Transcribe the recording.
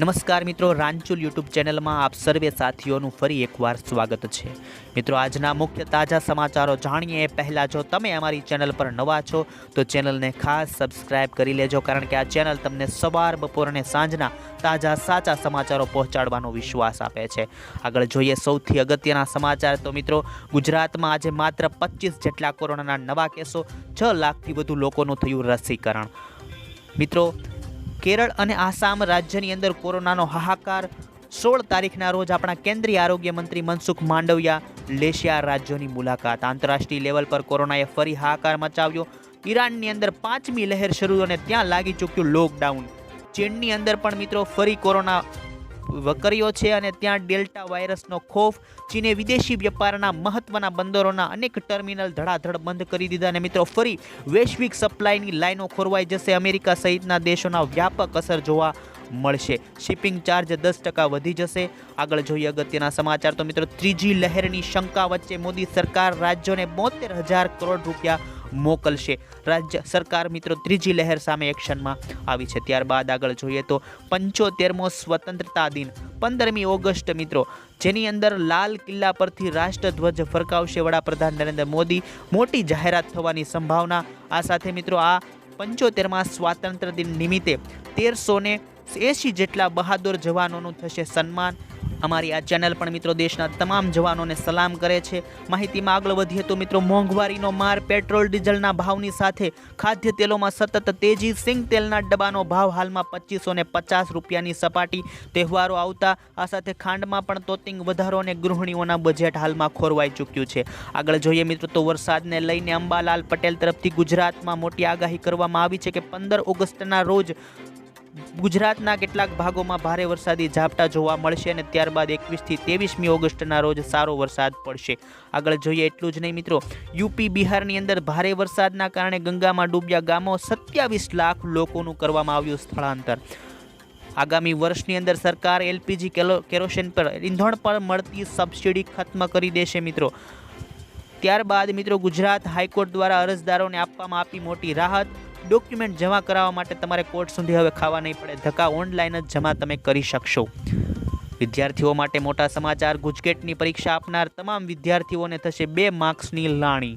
નમસ્કાર મિત્રો, રાંચુલ યુટ્યુબ ચેનલમાં આપ સર્વે સાથીઓનું ફરી એકવાર સ્વાગત છે। મિત્રો, આજના મુખ્ય તાજા સમાચારો જાણીએ એ પહેલાં જો તમે અમારી ચેનલ પર નવા છો તો ચેનલને ખાસ સબસ્ક્રાઇબ કરી લેજો, કારણ કે આ ચેનલ તમને સવાર, બપોર અને સાંજના તાજા સાચા સમાચારો પહોંચાડવાનો વિશ્વાસ આપે છે। આગળ જોઈએ સૌથી અગત્યના સમાચાર તો મિત્રો, ગુજરાતમાં આજે માત્ર 25 જેટલા કોરોનાના નવા કેસો, 6 લાખથી વધુ લોકોનું થયું રસીકરણ। મિત્રો, કેરળ અને આસામ રાજ્યની અંદર કોરોનાનો હાહાકાર। 16 તારીખના રોજ આપણા કેન્દ્રીય આરોગ્ય મંત્રી મનસુખ માંડવિયા લેશે આ રાજ્યોની મુલાકાત। આંતરરાષ્ટ્રીય લેવલ પર કોરોનાએ ફરી હાહાકાર મચાવ્યો। ઈરાનની અંદર 5મી લહેર શરૂ અને ત્યાં લાગી ચૂક્યું લોકડાઉન। ચીનની અંદર પણ મિત્રો ફરી કોરોના વકર્યો છે અને ત્યાં ડેલ્ટા વાયરસનો ખોફ। ચીને વિદેશી વેપારના મહત્વના બંદરોના અનેક ટર્મિનલ ધડાધડ બંધ કરી દીધા અને મિત્રો ફરી વૈશ્વિક સપ્લાયની લાઈનો ખોરવાઈ જશે। અમેરિકા સહિતના દેશોના વ્યાપક અસર જોવા મળશે। શિપિંગ ચાર્જ 10% વધી જશે। આગળ જોઈએ અગત્યના સમાચાર તો મિત્રો, ત્રીજી લહેરની શંકા વચ્ચે મોદી સરકાર રાજ્યોને 72,000 કરોડ રૂપિયા મોકલશે। રાજ્ય સરકાર મિત્રો ત્રીજી લહેર સામે એક્શનમાં આવી છે। ત્યારબાદ આગળ જોઈએ તો 75મો સ્વતંત્રતા દિન 15મી ઓગસ્ટ મિત્રો, જેની અંદર લાલ કિલ્લા પરથી રાષ્ટ્રધ્વજ ફરકાવશે વડાપ્રધાન નરેન્દ્ર મોદી। મોટી જાહેરાત થવાની સંભાવના। આ સાથે મિત્રો આ 75મા સ્વાતંત્ર્ય દિન નિમિત્તે 1380 જેટલા બહાદુર જવાનોનું થશે સન્માન। અમારી આ ચેનલ પણ મિત્રો દેશના તમામ જવાનોને સલામ કરે છે। માહિતીમાં આગળ વધીએ તો મિત્રો, મોંઘવારીનો માર। પેટ્રોલ ડીઝલના ભાવની સાથે ખાદ્ય તેલોમાં સતત તેજી। સિંગ તેલના ડબ્બાનો ભાવ હાલમાં 2550 રૂપિયાની સપાટી। તહેવારો આવતા આ સાથે ખાંડમાં પણ તોતિંગ વધારો અને ગૃહિણીઓના બજેટ હાલમાં ખોરવાઈ ચૂક્યું છે। આગળ જોઈએ મિત્રો તો વરસાદને લઈને અંબાલાલ પટેલ તરફથી ગુજરાતમાં મોટી આગાહી કરવામાં આવી છે કે 15 ઓગસ્ટના રોજ ગુજરાતના કેટલાક ભાગોમાં ભારે વરસાદી ઝાપટા જોવા મળશે અને ત્યારબાદ 21થી 23મી ઓગસ્ટના રોજ સારો વરસાદ પડશે। આગળ જોઈએ એટલું જ નહીં મિત્રો, યુપી બિહારની અંદર ભારે વરસાદના કારણે ગંગામાં ડૂબ્યા ગામો। 27 લાખ લોકોનું કરવામાં આવ્યું સ્થળાંતર। આગામી વર્ષની અંદર સરકાર એલપીજી કેરોસીન પર ઈંધણ પર મળતી સબસિડી ખત્મ કરી દેશે મિત્રો। ત્યારબાદ મિત્રો, ગુજરાત હાઈકોર્ટ દ્વારા અરજદારોને આપવામાં આપી મોટી રાહત। ડોક્યુમેન્ટ જમા કરાવવા માટે તમારે કોર્ટ સુધી હવે ખાવા નહીં પડે, ધક્કા ઓનલાઈન જ જમા તમે કરી શકશો। વિદ્યાર્થીઓ માટે મોટા સમાચાર। ગુજકેટની પરીક્ષા આપનાર તમામ વિદ્યાર્થીઓને થશે 2 માર્ક્સની લાણી।